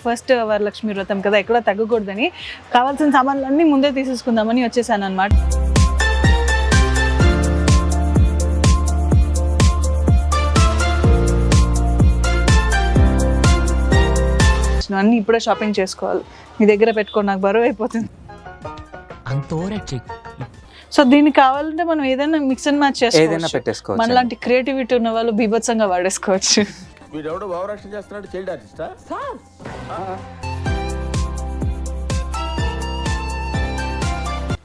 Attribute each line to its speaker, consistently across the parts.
Speaker 1: First Varalakshmi వ్రతం కదా, ఎక్కడ తగ్గకూడదని కావాల్సిన సామాన్లన్నీ ముందే తీసేసుకుందామని వచ్చేసాను అనమాట. అన్నీ ఇప్పుడే షాపింగ్ చేసుకోవాలి. మీ దగ్గర పెట్టుకోండి, నాకు బరువు అయిపోతుంది. సో దీనికి కావాలంటే మనం ఏదైనా మిక్స్ అండ్ మ్యాచ్ చేసుకోవచ్చు. మనలాంటి క్రియేటివిటీ ఉన్న వాళ్ళు బీభత్సంగా వాడేసుకోవచ్చు.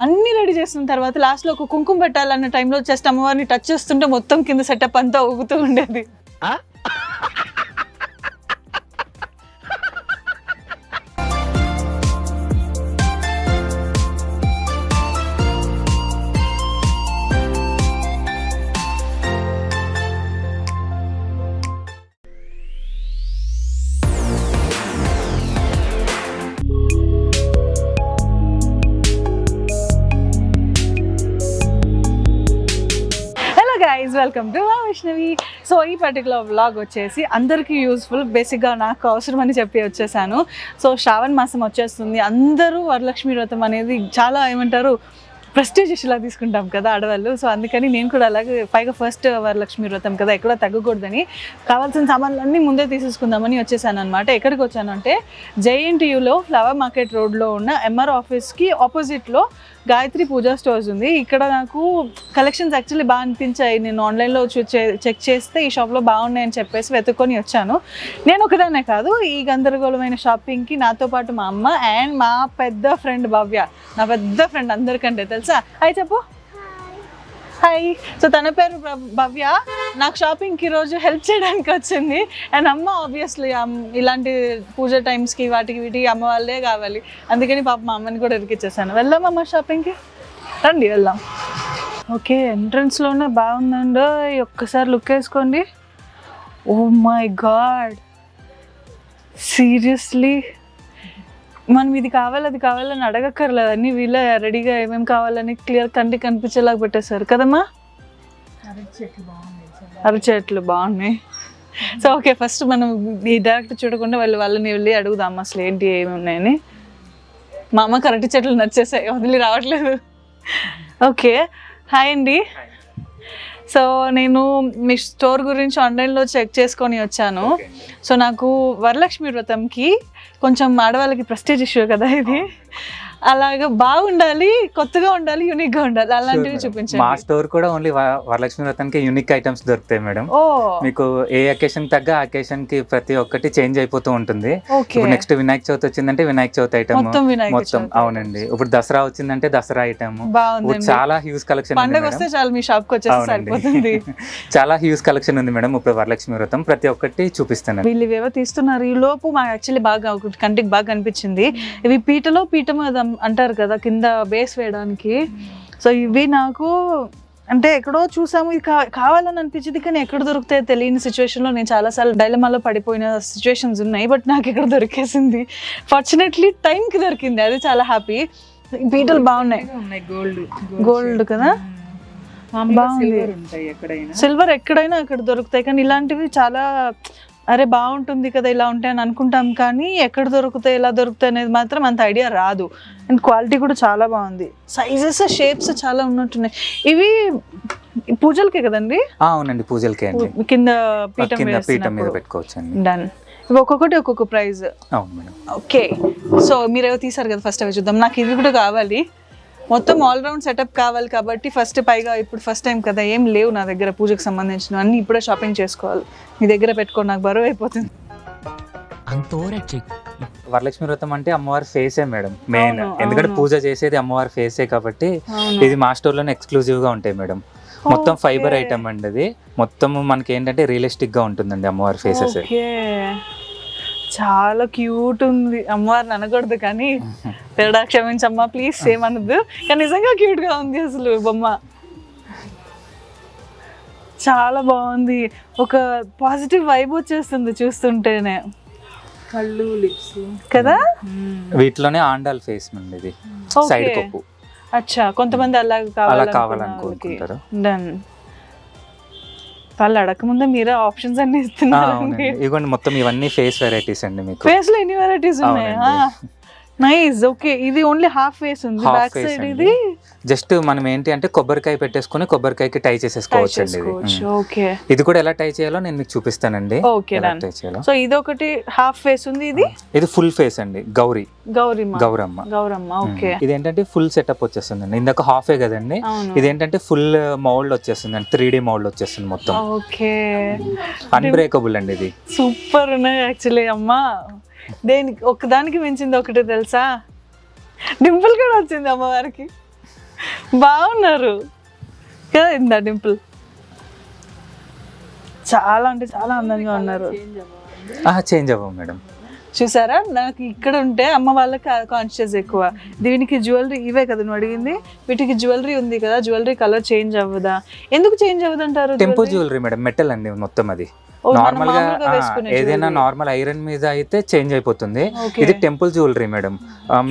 Speaker 1: అన్ని రెడీ చేసిన తర్వాత లాస్ట్ లో ఒక కుంకుమ పెట్టాలన్న టైంలో జస్ట్ అమ్మవారిని టచ్ చేస్తుంటే మొత్తం కింద సెటప్ అంతా ఊగుతూ ఉండేది. Welcome to Vaishnavi. సో ఈ పర్టికులర్ వ్లాగ్ వచ్చేసి అందరికీ యూస్ఫుల్, బేసిక్గా నాకు అవసరం అని చెప్పి వచ్చేసాను. సో శ్రావణ మాసం వచ్చేస్తుంది, అందరూ వరలక్ష్మి వ్రతం అనేది చాలా ఏమంటారు ప్రెస్టీజియస్ ఇలా తీసుకుంటాం కదా ఆడవాళ్ళు. సో అందుకని నేను కూడా అలాగే, పైగా ఫస్ట్ వరలక్ష్మి వ్రతం కదా, ఎక్కడ తగ్గకూడదని కావాల్సిన సామాన్లన్నీ ముందే తీసేసుకుందామని వచ్చేసాను అనమాట. ఎక్కడికి వచ్చాను అంటే జేఎన్టీయూలో ఫ్లవర్ మార్కెట్ రోడ్లో ఉన్న ఎంఆర్ ఆఫీస్కి ఆపోజిట్లో గాయత్రి పూజా స్టోర్స్ ఉంది. ఇక్కడ నాకు కలెక్షన్స్ యాక్చువల్లీ బాగా అనిపించాయి. నేను ఆన్లైన్లో చెక్ చేస్తే ఈ షాప్లో బాగున్నాయని చెప్పేసి వెతుక్కొని వచ్చాను. నేను ఒకదానే కాదు, ఈ గందరగోళమైన షాపింగ్కి నాతో పాటు మా అమ్మ అండ్ మా పెద్ద ఫ్రెండ్ భవ్య, నా పెద్ద ఫ్రెండ్ అందరికంటే తెలుసా. హాయ్ చెప్పు. హాయ్. సో తన పేరు భవ్య. నాకు షాపింగ్కి ఈరోజు హెల్ప్ చేయడానికి వచ్చింది. అండ్ అమ్మ ఆబ్వియస్లీ ఇలాంటి పూజ టైమ్స్కి వాటికి వీటికి అమ్మ వాళ్ళే కావాలి, అందుకని పాప మా అమ్మని కూడా ఇరికిచ్చేసాను. వెళ్దాం అమ్మ షాపింగ్కి, రండి వెళ్దాం. ఓకే, ఎంట్రన్స్లోనే బాగుందండో, ఒక్కసారి లుక్ వేసుకోండి. ఓ మై గాడ్, సీరియస్లీ మనం ఇది కావాలి అది కావాలని అడగక్కర్లేదు, అన్నీ వీళ్ళే రెడీగా ఏమేమి కావాలని క్లియర్ కంటికి కనిపించేలాగా పెట్టేశారు కదమ్మా. అరచెట్లు బాగున్నాయి. సో ఓకే, ఫస్ట్ మనం ఈ డైరెక్ట్ చూడకుండా వాళ్ళని వెళ్ళి అడుగుదాం అసలు ఏంటి ఏమి ఉన్నాయని. మా అమ్మ అరటి చెట్లు నచ్చేసాయి, వదిలి రావట్లేదు. ఓకే, హాయ్ అండి. సో నేను మీ స్టోర్ గురించి ఆన్లైన్లో చెక్ చేసుకొని వచ్చాను. సో నాకు వరలక్ష్మి వ్రతంకి కొంచెం ఆడవాళ్ళకి ప్రెస్టీజ్ ఇష్యూ కదా ఇది, అలాగా బాగుండాలి, కొత్తగా ఉండాలి, యూనిక్ గా ఉండాలి, అలాంటివి చూపించండి.
Speaker 2: మా స్టోర్ కూడా ఓన్లీ వరలక్ష్మి వ్రతానికి యూనిక్ ఐటమ్స్ దొరుకుతాయి మేడం. మీకు ఏ అకేషన్ తగ్గ అకేషన్ కి ప్రతి ఒక్కటి చేంజ్ అయిపోతూ ఉంటుంది. ఇప్పుడు నెక్స్ట్ వినాయక చవితి వచ్చిందంటే వినాయక చవితి ఐటమ్ మొత్తం. అవునండి, ఇప్పుడు దసరా వచ్చిందంటే దసరా ఐటమ్. చాలా హ్యూజ్ కలెక్షన్ చాలా హ్యూజ్ కలెక్షన్ ఉంది మేడం. ఇప్పుడు వరలక్ష్మి వ్రతం ప్రతి ఒక్కటి చూపిస్తాను.
Speaker 1: వీళ్ళు ఏవో తీస్తున్నారు, ఈ లోపు మాకు యాక్చువల్లీ బాగా కంటికి బాగా కనిపించింది. ఇవి పీటలో పీఠం అంటారు కదా, కింద బేస్ వేయడానికి. సో ఇవి నాకు అంటే ఎక్కడో చూసాము, ఇది కావాలని అనిపించింది, కానీ ఎక్కడ దొరుకుతాయో తెలియని సిచ్యువేషన్లో నేను చాలాసార్లు డైలమాలో పడిపోయిన సిచ్యువేషన్స్ ఉన్నాయి. బట్ నాకు ఇక్కడ దొరికేసింది, ఫార్చునేట్లీ టైంకి దొరికింది, అది చాలా హ్యాపీ. పీటలు బాగున్నాయి, గోల్డ్ కదా, బాగుంది. సిల్వర్ ఎక్కడైనా అక్కడ దొరుకుతాయి, కానీ ఇలాంటివి చాలా అరే బాగుంటుంది కదా ఇలా ఉంటాయని అనుకుంటాం, కానీ ఎక్కడ దొరుకుతాయి ఎలా దొరుకుతాయి అనేది మాత్రం అంత ఐడియా రాదు. అండ్ క్వాలిటీ కూడా చాలా బాగుంది, సైజెస్ షేప్స్ చాలా ఉన్నట్టున్నాయి. ఇవి పూజలకే కదండి?
Speaker 2: అవునండి, పూజలకే.
Speaker 1: కింద పీఠం
Speaker 2: మీద పెట్టుకోవచ్చు.
Speaker 1: డన్. ఇవి ఒక్కొక్కటి ఒక్కొక్క ప్రైస్. ఓకే, సో మీరేవో తీసారు కదా, ఫస్ట్ అవి చూద్దాం. నాకు ఇది కూడా కావాలి, మొత్తం ఆల్రౌండ్ సెటప్ కావాలి కాబట్టి ఫస్ట్, పైగా ఇప్పుడు ఫస్ట్ టైం కదా, ఏం లేవు నా దగ్గర పూజకు సంబంధించిన అన్ని, ఇప్పుడే షాపింగ్ చేసుకోవాలి. మీ దగ్గర పెట్టుకోండి, నాకు బరువు అయిపోతుంది.
Speaker 2: వరలక్ష్మి వ్రతం అంటే అమ్మవారి ఫేసే మేడం మెయిన్, ఎందుకంటే పూజ చేసేది అమ్మవారి ఫేసే కాబట్టి ఇది మా స్టోర్ లోనే ఎక్స్క్లూజివ్ గా ఉంటాయి మేడం. మొత్తం ఫైబర్ ఐటమ్ అండి, అది మొత్తం మనకి ఏంటంటే రియలిస్టిక్ గా ఉంటుందండి అమ్మవారి ఫేసెస్.
Speaker 1: చాలా క్యూట్ ఉంది. అమ్మవారిని అనకూడదు కానీ తేడా క్షమించమ్మా ప్లీజ్, సేమ్ అనద్దు, కానీ నిజంగా క్యూట్ గా ఉంది అసలు బొమ్మ. చాలా బాగుంది, ఒక పాజిటివ్ వైబ్ వచ్చేస్తుంది చూస్తుంటేనే. కళ్ళు, లిప్స్ కదా,
Speaker 2: వీటిలోనే ఆండాల్ ఫేస్ ఉంది, ఇది సైడ్ కొప్పు.
Speaker 1: అచ్చా, కొంతమంది అలా కావాలనుకుంటారు.
Speaker 2: కావాలనుకుంటారు.
Speaker 1: డన్. వాళ్ళు అడగకముందే మీరే ఆప్షన్స్ అన్ని ఇస్తున్నారు.
Speaker 2: ఇదిగోండి మొత్తం ఇవన్నీ ఫేస్ వెరైటీస్ అండి. మీకు
Speaker 1: ఫేస్ లో ఎన్ని వెరైటీస్ ఉన్నాయా? నైస్. ఓకే, ఇది ఓన్లీ హాఫ్ ఫేస్ ఉంది, బ్యాక్ సైడ్ ఇది
Speaker 2: జస్ట్ మనం ఏంటి అంటే కొబ్బరికాయ పెట్టేసుకుని కొబ్బరికాయకి టై చేసేసుకోవచ్చు అండి.
Speaker 1: ఓకే,
Speaker 2: ఇది కూడా ఎలా టై చేయాలో నేను మీకు చూపిస్తానండి.
Speaker 1: ఓకే, సో ఇది ఒకటి హాఫ్ ఫేస్ ఉంది, ఇది ఫుల్
Speaker 2: ఫేస్ అండి. గౌరమ్మ.
Speaker 1: ఓకే,
Speaker 2: ఇదేంటంటే ఫుల్ సెటప్ వచ్చేస్తుందండి. ఇందాక హాఫే కదండి, ఇదేంటంటే ఫుల్ మౌల్డ్ వచ్చేస్తుంది అండి, 3D మౌల్డ్ వచ్చేస్తుంది మొత్తం.
Speaker 1: ఓకే,
Speaker 2: అన్బ్రేకబుల్ అండి. ఇది
Speaker 1: సూపర్ ఉన్నాయి యాక్చువల్లీ. అమ్మా, దేనికి ఒకదానికి మించింది ఒకటి తెలుసా, డింపుల్ కూడా వచ్చింది అమ్మవారికి. బాగున్నారు కదా, ఇందా డింపుల్ చాలా అంటే చాలా అందంగా ఉన్నారు.
Speaker 2: చేంజ్ అవ్వం మేడం.
Speaker 1: చూసారా, నాకు ఇక్కడ ఉంటే అమ్మ వాళ్ళకి కాన్షియస్ ఎక్కువ. దీనికి జ్యువెలరీ ఇవే కదా నువ్వు అడిగింది, వీటికి జ్యువెలరీ ఉంది కదా, జ్యువెలరీ కలర్ చేంజ్ అవ్వదా? ఎందుకు చేంజ్ అవ్వదు అంటారు?
Speaker 2: టెంపో జ్యువెలరీ మేడం, మెటల్ అండి మొత్తం. అది నార్మల్ గా ఏదైనా నార్మల్ ఐరన్ మీద అయితే చేంజ్ అయిపోతుంది. ఇది టెంపుల్ జ్యువెలరీ మేడం.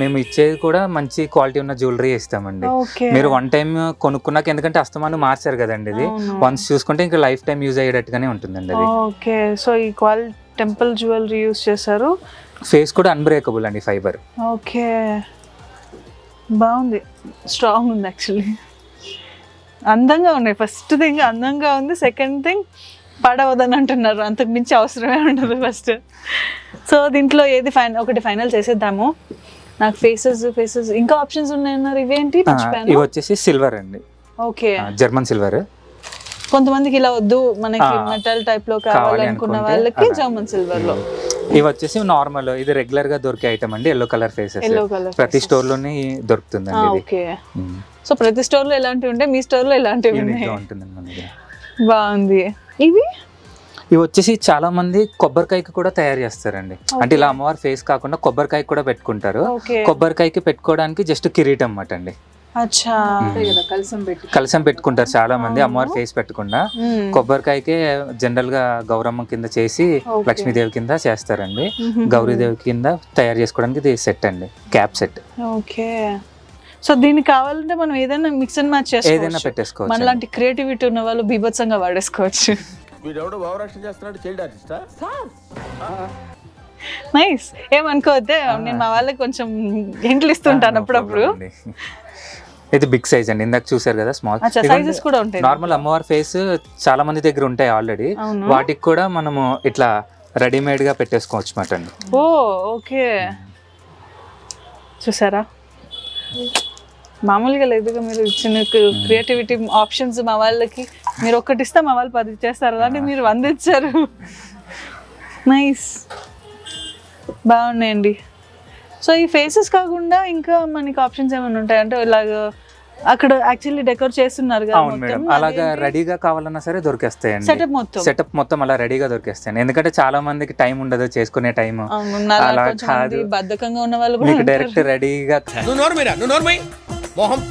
Speaker 2: మేము ఇచ్చేది కూడా మంచి క్వాలిటీ ఉన్న జ్యువెలరీ ఇస్తామండి. మీరు వన్ టైం కొనుక్కున్నాక, ఎందుకంటే అస్తమానం మార్చారు కదండి, ఇది వన్స్ చూసుకుంటే ఇంకా లైఫ్ టైం యూజ్ అయ్యేటట్టుగానే ఉంటుందండి అది.
Speaker 1: ఓకే, సో ఈ క్వాలిటీ టెంపుల్ జ్యువెలరీ యూజ్ చేశారు.
Speaker 2: ఫేస్ కూడా అన్బ్రేకబుల్ అండి, ఫైబర్.
Speaker 1: ఓకే, బాగుంది, స్ట్రాంగ్ ఉంది యాక్చువల్లీ. అందంగా ఉన్నాయి. ఫస్ట్ థింగ్ అందంగా ఉంది, సెకండ్ థింగ్ పడవదని అంటున్నారు, అంతకు మించి అవసరమే ఉండదు ఫస్ట్. సో దీంట్లో ఏది ఒకటి ఫైనల్ చేసేద్దాము. నాకు ఫేసెస్ ఇంకా ఆప్షన్స్ ఉన్నాయన్నారు. ఇవేంటి?
Speaker 2: ఇవి వచ్చేసి సిల్వర్ అండి.
Speaker 1: Okay,
Speaker 2: German silver.
Speaker 1: కొంతమందికి ఇలా వద్దు, మనకి మెటల్ టైప్ లో కావాలనుకున్న వాళ్ళకి జర్మన్ సిల్వర్ లో.
Speaker 2: ఇవి వచ్చేసి నార్మల్, ఇది రెగ్యులర్ గా దొరికే ఐటమ్ అండి. ఎల్లో కలర్ ఫేసెస్ ప్రతి స్టోర్ లోనే దొరుకుతుందండి.
Speaker 1: ఓకే, సో ప్రతి స్టోర్ లో ఎలాంటివి ఉంటాయి, మీ స్టోర్ లో ఎలాంటివి
Speaker 2: ఉంటుందండి.
Speaker 1: బాగుంది. ఇవి
Speaker 2: వచ్చేసి చాలా మంది కొబ్బరికాయకి కూడా తయారు చేస్తారండి. అంటే ఇలా అమ్మవారి ఫేస్ కాకుండా కొబ్బరికాయకి కూడా పెట్టుకుంటారు. కొబ్బరికాయకి పెట్టుకోవడానికి జస్ట్ కిరీటం అన్నమాట అండి. కలసం పెట్టుకుంటారు చాలా మంది, అమ్మవారి ఫేస్ పెట్టకుండా. కొబ్బరికాయకే జనరల్ గా గౌరమ్మ కింద చేసి లక్ష్మీదేవి కింద చేస్తారండి. గౌరీదేవి కింద తయారు చేసుకోవడానికి ఇది సెట్ అండి, క్యాప్ సెట్.
Speaker 1: ఓకే, సో దీనికి కావాలంటే మనం ఏదైనా మిక్స్ అండ్ మ్యాచ్ చేసుకోవచ్చు,
Speaker 2: ఏదైనా పెట్టేసుకోవచ్చు.
Speaker 1: మనలాంటి క్రియేటివిటీ ఉన్న వాళ్ళు బీభత్సంగా వాడేసుకోవచ్చు. నైస్, ఏమనుకోవద్దే, నేను మా వాళ్ళకి కొంచెం హింట్లు ఇస్తుంటాను అప్పుడప్పుడు.
Speaker 2: ఇది బిగ్ సైజ్ అండి, ఇందాక చూసారు కదా, స్మాల్
Speaker 1: సైజెస్ కూడా ఉంటాయి.
Speaker 2: నార్మల్ అమ్మవారి ఫేస్ చాలా మంది దగ్గర ఉంటాయి ఆల్రెడీ, వాటికి కూడా మనము ఇట్లా రెడీమేడ్ గా పెట్టేసుకోవచ్చు అన్నమాట అండి.
Speaker 1: ఓ ఓకే, చూసారా, మామూలుగా లేదుగా మీరు ఇచ్చిన క్రియేటివిటీ ఆప్షన్స్. మా వాళ్ళకి మీరు ఒక్కటి ఇస్తే మా వాళ్ళు 10 చేస్తారు, అలాంటి మీరు 100 ఇచ్చారు. నైస్, బాగున్నాయండి. సో ఈ ఫేసెస్ కాకుండా ఇంకా మనకి ఆప్షన్స్ ఏమైనా ఉంటాయి అంటే, ఇలాగ అక్కడ యాక్చువల్లీ డెకరేట్ చేస్తున్నారు కదా,
Speaker 2: అలాగా రెడీగా కావాలన్నా సరే దొరికేస్తాయండి. సెటప్ మొత్తం అలా రెడీగా దొరికేస్తాయండి. ఎందుకంటే చాలా మందికి టైం ఉండదు చేసుకునే టైం, అలా కాదు,
Speaker 1: బద్ధకంగా ఉన్న వాళ్ళు కూడా
Speaker 2: డైరెక్ట్ రెడీగా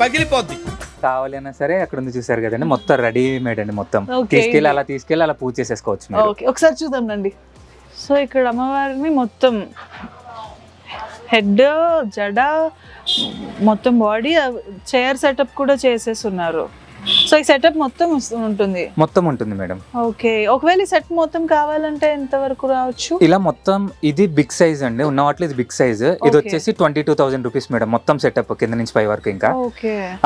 Speaker 2: పగిలిపోద్ది కావాలి అన్నా సరే అక్కడ ఉంది, చూసారు కదండి, మొత్తం రెడీమేడ్ అండి. మొత్తం తీసుకెళ్ళి అలా పూజ చేసేసుకోవచ్చు.
Speaker 1: ఒకసారి చూద్దాం రండి. సో ఇక్కడ అమ్మవారిని మొత్తం హెడ్, జడ, మొత్తం బాడీ, చైర్ సెటప్ కూడా చేసేస్తున్నారు. సో ఈ సెటప్ మొత్తం ఉంటుంది
Speaker 2: మేడం.
Speaker 1: ఓకే, ఒకవేళ ఈ సెట్ మొత్తం కావాలంటే ఎంత వరకు రావచ్చు?
Speaker 2: ఇలా మొత్తం ఇది బిగ్ సైజ్ అండి, ఉన్న వాటిలో ఇది బిగ్ సైజ్. ఇది వచ్చేసి 22,000 రూపీస్ మేడం, మొత్తం సెటప్ కింద నుంచి పై వరకు. ఇంకా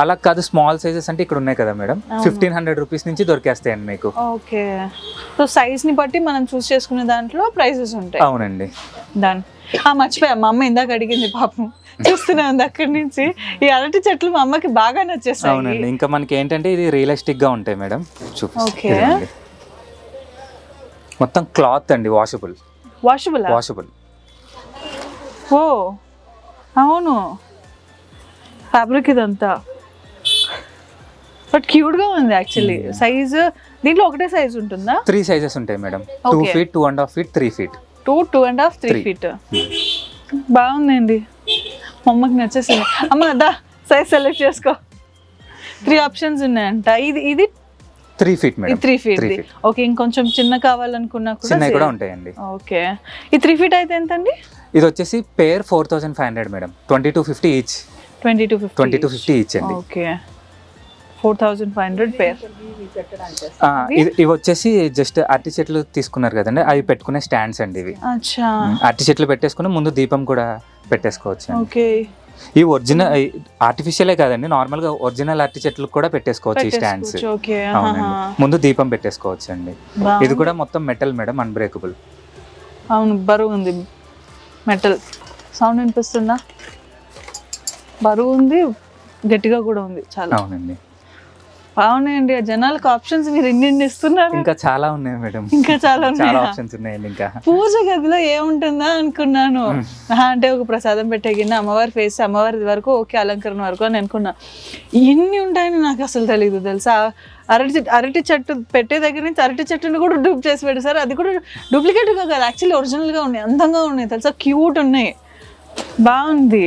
Speaker 2: అలా కాదు, స్మాల్ సైజెస్ అంటే ఇక్కడ ఉన్నాయి కదా మేడం, 1,500 రూపీస్ నుంచి దొరికేస్తాయండి మీకు.
Speaker 1: ఓకే, సో సైజ్ ని బట్టి మనం చూస్ చేసుకునే దాంట్లో ప్రైసెస్ ఉంటాయి.
Speaker 2: అవునండి.
Speaker 1: మర్చిపోయా, మా అమ్మ ఇందాక అడిగింది, పాపం చూస్తూనే ఉంది అక్కడి నుంచి. ఈ అరటి చెట్లు మా అమ్మకి బాగా నచ్చేస్తాయి.
Speaker 2: అవునండి, ఇంకా మనకి ఏంటంటే ఇది రియలిస్టిక్ గా ఉంటాయి మేడం.
Speaker 1: ఓకే,
Speaker 2: మొత్తం క్లాత్ అండి, వాషబుల్.
Speaker 1: ఓ అవును, ఫ్యాబ్రిక్ ఇదంతా, బట్ క్యూట్ గా ఉంది యాక్చువల్లీ. సైజ్ దీంట్లో ఒకటే సైజ్ ఉంటుందా?
Speaker 2: 3 సైజెస్ ఉంటాయి madam, 2 feet, 2.5 feet, 3 feet.
Speaker 1: 2.5, 3 feet. బాగుందండి, మా అమ్మకి నచ్చేసింది. అమ్మ దా సైజ్ సెలెక్ట్ చేసుకో. 3 ఆప్షన్స్ ఉన్నాయంట. ఇది
Speaker 2: 3 feet మేడం.
Speaker 1: 3 feet. ఓకే, ఇంకొంచెం చిన్న కావాలనుకున్నా
Speaker 2: కూడా ఉంటాయండి.
Speaker 1: ఓకే, ఈ 3 feet అయితే ఎంత అండి?
Speaker 2: ఇది వచ్చేసి పేర్ 4,500 మేడం, 2250 ఈచ్.
Speaker 1: 2250
Speaker 2: ఈచ్ అండి.
Speaker 1: ఓకే, 4,500 పేర్.
Speaker 2: ఇవి వచ్చేసి జస్ట్ అరటి చెట్లు తీసుకున్నారు కదండి, అవి పెట్టుకునే స్టాండ్స్ అండి ఇవి.
Speaker 1: అచ్చా,
Speaker 2: అరటి చెట్లు పెట్టేసుకుని ముందు దీపం కూడా పెట్టేసుకోవచ్చు.
Speaker 1: ఓకే,
Speaker 2: ఈ ఒరిజినల్ ఆర్టిఫిషియలే కాదండి, నార్మల్ గా ఒరిజినల్ అరటి చెట్లు కూడా పెట్టేసుకోవచ్చు ఈ స్టాండ్స్.
Speaker 1: ఓకే,
Speaker 2: అవునండి, ముందు దీపం పెట్టేసుకోవచ్చు అండి. ఇది కూడా మొత్తం మెటల్ మేడం, అన్బ్రేకబుల్.
Speaker 1: అవును, బరువు ఉంది, మెటల్. సౌండ్ వినిపిస్తుందా? బరువు ఉంది, గట్టిగా కూడా ఉంది చాలా.
Speaker 2: అవునండి,
Speaker 1: బాగున్నాయండి. జనాలకు ఆప్షన్స్ మీరు ఇన్ని ఇస్తున్నారు.
Speaker 2: ఇంకా చాలా ఉన్నాయి మేడం,
Speaker 1: ఇంకా చాలా
Speaker 2: ఆప్షన్స్ ఉన్నాయండి. ఇంకా
Speaker 1: పూజ గదిలో ఏముంటుందా అనుకున్నాను. అంటే ఒక ప్రసాదం పెట్టే గిన్నె, అమ్మవారి ఫేస్, అమ్మవారి వరకు ఓకే, అలంకరణ వరకు అని అనుకున్నా. ఇన్ని ఉంటాయని నాకు అసలు తెలీదు తెలుసా. అరటి చెట్టు పెట్టే దగ్గర నుంచి అరటి చెట్టుని కూడా డూప్ చేసి పెట్టేసారు. అది కూడా డూప్లికేట్గా కాదు, యాక్చువల్లీ ఒరిజినల్గా ఉన్నాయి, అందంగా ఉన్నాయి తెలుసా, క్యూట్ ఉన్నాయి, బాగుంది.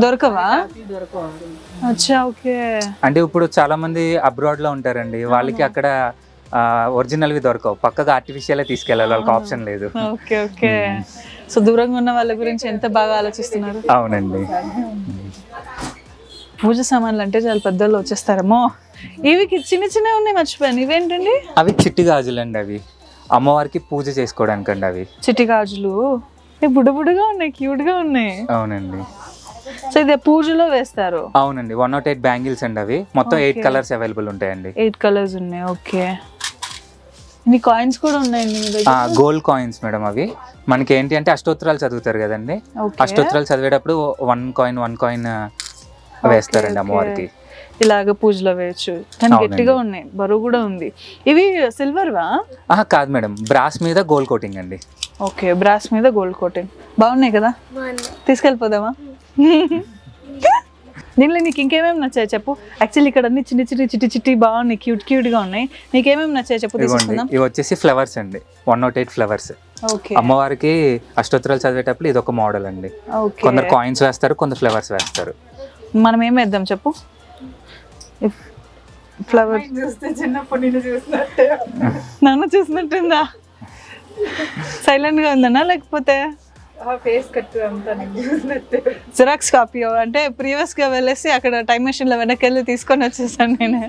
Speaker 1: దొరకవా? అచ్చా, ఓకే.
Speaker 2: అంటే ఇప్పుడు చాలా మంది అబ్రాడ్ లో ఉంటారండి, వాళ్ళకి అక్కడ ఒరిజినల్ వి దొరకవు, పక్కగా ఆర్టిఫిషియల్ తీసుకెళ్ళాలి, వాళ్ళకి ఆప్షన్ లేదు.
Speaker 1: Okay, okay. సో దూరంగా ఉన్న వాళ్ళ గురించి ఎంత బాగా ఆలోచిస్తున్నారు.
Speaker 2: అవునండి,
Speaker 1: పూజ సామాన్లు అంటే చాలా పెద్దలు వచ్చేస్తారేమో. ఇవి చిన్న చిన్నవి ఉన్నాయి, మర్చిపోయాను. ఇవేంటండి?
Speaker 2: అవి చిట్టి గాజులు అండి, అవి అమ్మవారికి పూజ చేసుకోవడానికి అండి. అవి
Speaker 1: చిట్టి గాజులు బుడబుడుగా ఉన్నాయి, క్యూట్ గా ఉన్నాయి.
Speaker 2: అవునండి.
Speaker 1: సో ఇది పూజలో వేస్తారు.
Speaker 2: అవునండి, 108 బ్యాంగిల్స్ అండి, అవి మొత్తం 8 కలర్స్ అవైలబుల్ ఉంటాయండి.
Speaker 1: 8 కలర్స్ ఉన్నాయి, ఓకే. ఇన్ని కాయిన్స్ కూడా ఉన్నాయండి మీ దగ్గర?
Speaker 2: Gold coins madam. అవి మనకి ఏంటి అంటే అష్టోత్తరాలు చదువుతారు కదండి, అష్టోత్తరాలు చదివేటప్పుడు 1 కాయిన్ వేస్తారండి అమ్మవారికి.
Speaker 1: ఇలాగ పూజలో వేయచ్చు, కానీ గట్టిగా ఉన్నాయి, బరువు కూడా ఉంది. ఇవి సిల్వర్ వా?
Speaker 2: కాదు మేడం, బ్రాస్ మీద గోల్డ్ కోటింగ్ అండి.
Speaker 1: ఓకే, బ్రాస్ మీద గోల్డ్ కోటింగ్. బాగున్నాయి కదా, తీసుకెళ్ళిపోదామా? దీనిలో నీకు ఇంకేమేమి నచ్చాయి చెప్పు. యాక్చువల్లీ ఇక్కడ అన్ని చిన్న చిన్న చిట్టి బాగున్నాయి, క్యూట్ గా ఉన్నాయి. నీకేమేమి నచ్చాయి చెప్పు, తీసుకుందాం.
Speaker 2: ఇవి వచ్చేసి ఫ్లవర్స్ అండి, 108 ఫ్లవర్స్.
Speaker 1: ఓకే,
Speaker 2: అమ్మవారికి అష్టోత్తరాలు చదివేటప్పుడు ఇది ఒక మోడల్ అండి. కొందరు కాయిన్స్ వేస్తారు, కొందరు ఫ్లవర్స్ వేస్తారు.
Speaker 1: మనం ఏం వేద్దాం చెప్పు. ఫ్లవర్ నన్ను చూసినట్టుందా? సైలెంట్ గా ఉందన్నా, లేకపోతే జిరాక్స్ కాపీ అంటే ప్రీవియస్ గా వెళ్ళేసి అక్కడ టైం మెషిన్ లో వెనక్కి వెళ్ళి తీసుకొని వచ్చేసాను నేను.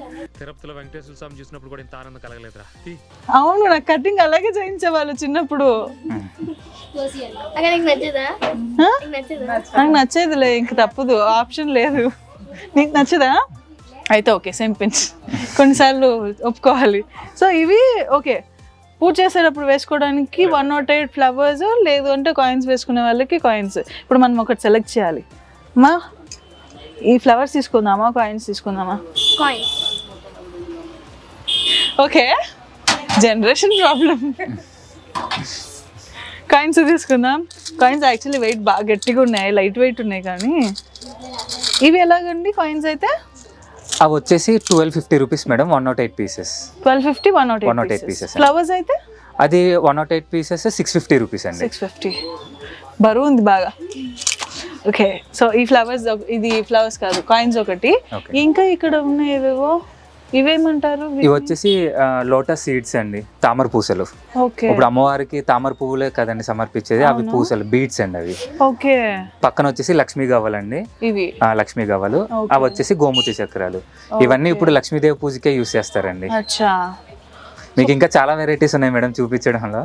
Speaker 1: అవును, నాకు కటింగ్ అలాగే చేయించేవాళ్ళు చిన్నప్పుడు. నాకు నచ్చేదిలే, ఇంక తప్పదు, ఆప్షన్ లేదు. నీకు నచ్చదా? అయితే ఓకే, సేమ్ పిన్స్. కొన్నిసార్లు ఒప్పుకోవాలి. సో ఇవి ఓకే, పూజ చేసేటప్పుడు వేసుకోవడానికి 108 ఫ్లవర్స్, లేదు అంటే కాయిన్స్ వేసుకునే వాళ్ళకి కాయిన్స్. ఇప్పుడు మనం ఒకటి సెలెక్ట్ చేయాలి. మా ఈ ఫ్లవర్స్ తీసుకుందామా, కాయిన్స్ తీసుకుందామా? Okay, generation problem. కాయిన్స్ తీసుకుందాం. కాయిన్స్ యాక్చువల్లీ వెయిట్ బాగా గట్టిగా ఉన్నాయి, లైట్ వెయిట్ ఉన్నాయి. కానీ ఇవి ఎలాగండి కాయిన్స్ అయితే?
Speaker 2: అవి వచ్చేసి 1250 rupees madam, 108 pieces.
Speaker 1: 1250, 108 pieces. Flowers అయితే
Speaker 2: అది 108 పీసెస్ 650 రూపీస్ అండి.
Speaker 1: 650, బరువు ఉంది బాగా. ఓకే, సో ఈ ఫ్లవర్స్, ఇది ఫ్లవర్స్ కాదు, కాయిన్స్ ఒకటి. ఇంకా ఇక్కడ ఉన్నాయి ఏవేవో, ఇవేమంటారు?
Speaker 2: ఇవి వచ్చేసి లోటస్ సీడ్స్ అండి, తామర పూసలు.
Speaker 1: ఓకే,
Speaker 2: ఇప్పుడు అమ్మవారికి తామర పువ్వులే కదండి సమర్పించేది, అవి పూసలు, బీడ్స్ అండి అవి.
Speaker 1: ఓకే,
Speaker 2: పక్కన వచ్చేసి లక్ష్మీ గవ్వలండి,
Speaker 1: ఇవి
Speaker 2: లక్ష్మీ గవ్వలు. అవి వచ్చేసి గోమూతి చక్రాలు. ఇవన్నీ ఇప్పుడు లక్ష్మీదేవి పూజకే యూస్ చేస్తారండి.
Speaker 1: అచ్చా,
Speaker 2: మీకు ఇంకా చాలా వెరైటీస్ ఉన్నాయి మేడం చూపించడంలో,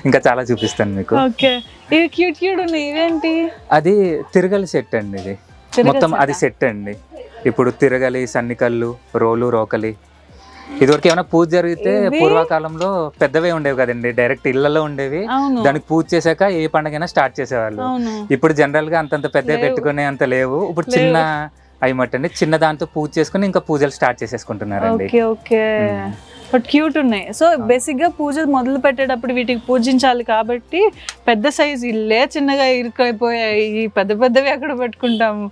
Speaker 2: ఇంకా చాలా చూపిస్తాను మీకు.
Speaker 1: ఓకే, ఇవి క్యూట్ ఉన్నాయి. ఇవేంటి?
Speaker 2: అది తిరగలి సెట్ అండి, ఇది మొత్తం అది సెట్ అండి. ఇప్పుడు తిరగలి, సన్నికల్లు, రోలు, రోకలి. ఇదివరకు ఏమైనా పూజ జరిగితే పూర్వకాలంలో పెద్దవే ఉండేవి కదండి, డైరెక్ట్ ఇళ్లలో ఉండేవి. దానికి పూజ చేశాక ఏ పండుగైనా స్టార్ట్ చేసేవాళ్ళు. ఇప్పుడు జనరల్ గా అంతంత పెద్ద పెట్టుకునే అంత లేవు. ఇప్పుడు చిన్న అయ్యమట్టండి, చిన్న దాంతో పూజ చేసుకుని ఇంకా పూజలు స్టార్ట్ చేసేసుకుంటున్నారండి.
Speaker 1: బట్ క్యూట్ ఉన్నాయి. సో బేసిక్ గా పూజ మొదలు పెట్టేటప్పుడు వీటికి పూజించాలి కాబట్టి పెద్ద సైజు ఇల్లే చిన్నగా ఇరుకైపోయాయి, పెద్ద పెద్దవి ఎక్కడ పెట్టుకుంటాము.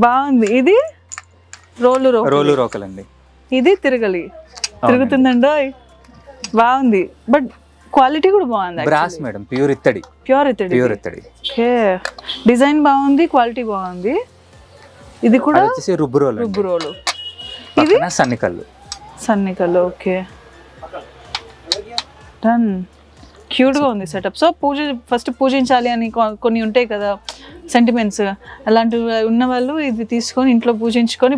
Speaker 1: బాగుంది. ఇది రోలు
Speaker 2: రోకలండి,
Speaker 1: ఇది తిరగలి, తిరుగుతుందండో, బాగుంది. బట్ క్వాలిటీ కూడా బాగుంది.
Speaker 2: బ్రాస్ మేడం, ప్యూర్ ఇత్తడి.
Speaker 1: ఓకే, డిజైన్ బాగుంది, క్వాలిటీ బాగుంది. ఇది కూడా
Speaker 2: వచ్చేసి రుబ్బు రోలు.
Speaker 1: ఇది సన్నికల్లు. Okay, done. క్యూట్ గా ఉంది సెటప్. సో ఫస్ట్ పూజించాలి అని కొన్ని ఉంటాయి కదా, సెంటిమెంట్స్ అలాంటివి ఉన్న వాళ్ళు ఇది తీసుకొని ఇంట్లో పూజించుకొని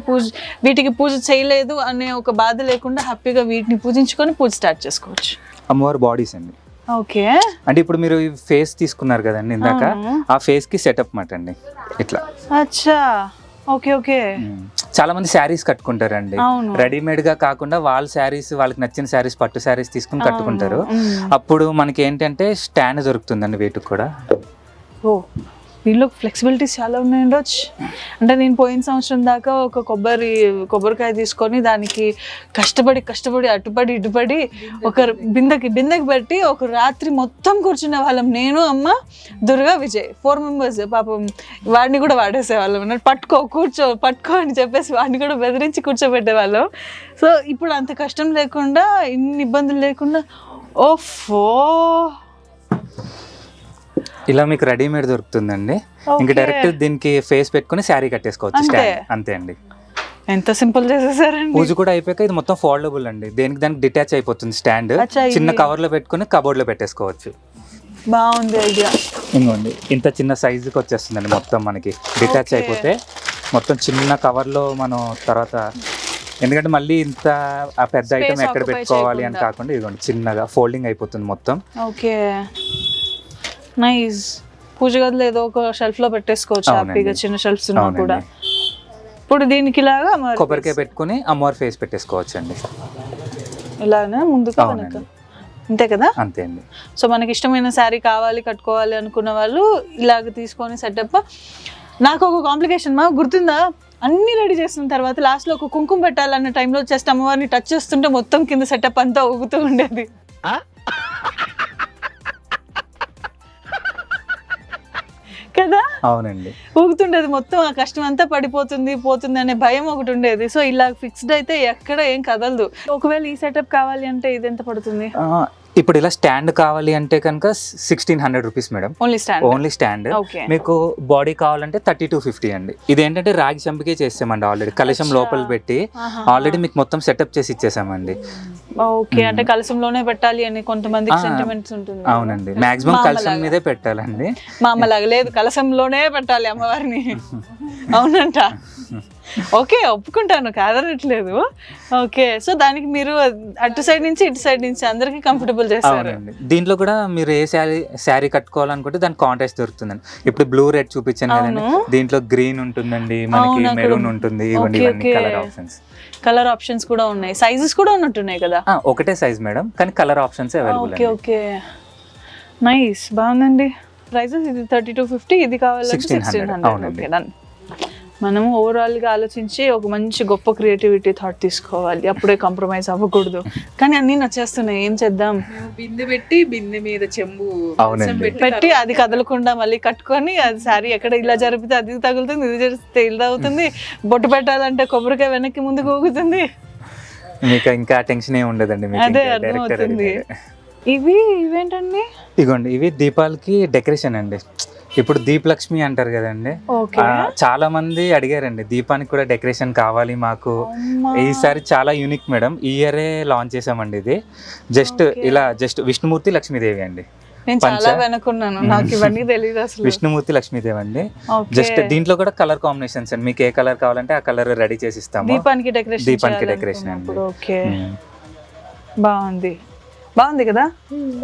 Speaker 1: వీటికి పూజ చేయలేదు అనే ఒక బాధ లేకుండా హ్యాపీగా వీటిని పూజించుకొని పూజ స్టార్ట్ చేసుకోవచ్చు.
Speaker 2: అమ్మవారి బాడీస్ అండి.
Speaker 1: ఓకే,
Speaker 2: అంటే ఇప్పుడు మీరు ఫేస్ తీసుకున్నారు కదండి ఇందాక, ఆ ఫేస్ కి సెటప్ మాట అండి ఇట్లా.
Speaker 1: అచ్చా, ఓకే ఓకే.
Speaker 2: చాలా మంది శారీస్ కట్టుకుంటారండి, రెడీమేడ్ గా కాకుండా వాళ్ళ శారీస్, వాళ్ళకి నచ్చిన శారీస్, పట్టు శారీస్ తీసుకుని కట్టుకుంటారు. అప్పుడు మనకి ఏంటంటే స్టాండ్ దొరుకుతుందండి వీటికి కూడా.
Speaker 1: ఓ, దీనిలో ఫ్లెక్సిబిలిటీస్ చాలా ఉన్నాయండి. అంటే నేను పోయిన సంవత్సరం దాకా ఒక కొబ్బరికాయ తీసుకొని దానికి కష్టపడి అటుపడి ఇటుపడి ఒక బిందెకి పెట్టి ఒక రాత్రి మొత్తం కూర్చునే వాళ్ళం. నేను, అమ్మ, దుర్గా, విజయ్ 4 members. పాపం వాడిని కూడా వాడేసేవాళ్ళం. పట్టుకో అని చెప్పేసి వాడిని కూడా బెదిరించి కూర్చోబెట్టేవాళ్ళం. సో ఇప్పుడు అంత కష్టం లేకుండా, ఇన్ని ఇబ్బందులు లేకుండా, ఓఫో,
Speaker 2: ఇలా మీకు రెడీమేడ్ దొరుకుతుందండి. ఇంకా డైరెక్ట్ దీనికి ఫేస్ పెట్టుకుని శారీ కట్టేసుకోవచ్చు, అంతే అండి.
Speaker 1: ఎంత సింపుల్ చేసేసారండి.
Speaker 2: పూజ కూడా అయిపోయాక ఇది మొత్తం ఫోల్డబుల్ అండి, దానికి డిటాచ్ అయిపోతుంది స్టాండ్. చిన్న కవర్ లో పెట్టుకుని కబోర్డ్ లో పెట్టేసుకోవచ్చు.
Speaker 1: బాగుంది ఐడియా.
Speaker 2: ఇంకోండి ఇంత చిన్న సైజుకి వచ్చేస్తుందండి మొత్తం, మనకి డిటాచ్ అయిపోతే మొత్తం చిన్న కవర్ లో మనం తర్వాత, ఎందుకంటే మళ్ళీ ఇంత ఆ పెద్ద ఐటమ్ ఎక్కడ పెట్టుకోవాలి అని కాకుండా ఇదిగోండి చిన్నగా ఫోల్డింగ్ అయిపోతుంది మొత్తం.
Speaker 1: Okay, nice. పూజ గదిలో ఏదో ఒక షెల్ఫ్ లో పెట్టేసుకోవచ్చు హ్యాపీగా, చిన్న షెల్ఫ్స్ ఉన్నా కూడా. ఇప్పుడు దీనికి ఇలాగా
Speaker 2: కొబ్బరికాయ పెట్టుకుని అమ్మవారి ఫేస్ పెట్టేసుకోవచ్చు అండి,
Speaker 1: ఇలానే ముందుగా వెనక, అంతే కదా?
Speaker 2: అంతే అండి.
Speaker 1: సో మనకి ఇష్టమైన శారీ కావాలి, కట్టుకోవాలి అనుకున్న వాళ్ళు ఇలాగ తీసుకొని సెటప్. నాకు ఒక కాంప్లికేషన్ గుర్తుందా, అన్ని రెడీ చేసిన తర్వాత లాస్ట్ లో ఒక కుంకుమ పెట్టాలన్న టైంలో జస్ట్ అమ్మవారిని టచ్ చేస్తుంటే మొత్తం కింద సెటప్ అంతా ఊగుతూ ఉండేది కదా?
Speaker 2: అవునండి,
Speaker 1: ఊగుతుండేది మొత్తం. ఆ కష్టం అంతా పోతుంది అనే భయం ఒకటి ఉండేది. సో ఇలా ఫిక్స్డ్ అయితే ఎక్కడ ఏం కదలదు. ఒకవేళ ఈ సెటప్ కావాలి అంటే ఇది ఎంత పడుతుంది?
Speaker 2: ఇప్పుడు ఇలా స్టాండ్ కావాలి అంటే కనుక 1600 రూపీస్ మేడం, ఓన్లీ స్టాండ్. మీకు బాడీ కావాలంటే 3250 అండి. ఇదేంటంటే రాగి చంపికే చేసామండి ఆల్రెడీ, కలశం లోపల పెట్టి ఆల్రెడీ మీకు మొత్తం సెటప్ చేసి ఇచ్చేసామండి.
Speaker 1: ఓకే, అంటే కలశంలోనే పెట్టాలి అని కొంతమందికి సెంటిమెంట్స్ ఉంటుంది.
Speaker 2: అవునండి, మాక్సిమం కలశం మీదే పెట్టాలండి.
Speaker 1: మా అమ్మలాగా లేదు, కలశంలోనే పెట్టాలి అమ్మవారిని. అవునంట. ఓకే, ఒప్పుకుంటాను, కాదనట్లేదు. ఓకే, సో దానికి మీరు అటు సైడ్ నుంచి ఇటు సైడ్ నుంచి అందరికి కంఫర్టబుల్ చేస్తారు.
Speaker 2: దీంట్లో కూడా మీరు ఏ శారీ కట్టుకోవాలనుకుంటే దానికి కాంట్రాస్ట్ దొరుకుతుందండి. ఇప్పుడు బ్లూ రెడ్ చూపించాను కదండి, దీంట్లో గ్రీన్ ఉంటుందండి, మనకి మెరూన్ ఉంటుంది.
Speaker 1: కలర్ ఆప్షన్స్ కూడా ఉన్నాయి, సైజెస్ కూడా ఉన్నట్టున్నాయి కదా?
Speaker 2: ఒకటే సైజ్ మేడం, కానీ colour options available.
Speaker 1: Okay okay, nice, బాగుందండి. ప్రైసెస్ ఇది 3250, ఇది కావాలంటే 1600. Okay, done. మనము ఓవరాల్గా ఆలోచించి ఒక మంచి గొప్ప క్రియేటివిటీ థాట్ తీసుకోవాలి, అప్పుడే కాంప్రమైజ్ అవ్వకూడదు. కానీ అన్నీ నచ్చేస్తున్నాయి, ఏం చేద్దాం?
Speaker 3: బిందె మీద చెంబు
Speaker 1: పెట్టి అది కదలకుండా మళ్ళీ కట్టుకొని, అది సారీ ఎక్కడ ఇలా జరిపితే అది తగులుతుంది, ఇది జరిపితే ఇలా అవుతుంది, బొట్టు పెట్టాలంటే కొబ్బరికాయ వెనక్కి ముందుకు ఊగుతుంది.
Speaker 2: మీకు ఇంకా టెన్షన్ ఏమి ఉండదండి.
Speaker 1: అదే అర్థమవుతుంది. ఇవేంటండి?
Speaker 2: ఇగోండి, ఇవి దీపాలకి డెకరేషన్ అండి. ఇప్పుడు దీపలక్ష్మి అంటారు కదండి, చాలా మంది అడిగారండి దీపానికి కూడా డెకరేషన్ కావాలి మాకు. ఈసారి చాలా యూనిక్ మేడం, ఈ ఇయరే లాంచ్ చేసామండి. ఇది జస్ట్ ఇలా విష్ణుమూర్తి లక్ష్మీదేవి అండి. విష్ణుమూర్తి లక్ష్మీదేవి అండి. జస్ట్ దీంట్లో కూడా కలర్ కాంబినేషన్స్ అండి, మీకు ఏ కలర్ కావాలంటే ఆ కలర్ రెడీ చేసి ఇస్తాము.
Speaker 1: దీపానికి డెకరేషన్ అండి. ఓకే, బాగుంది కదా,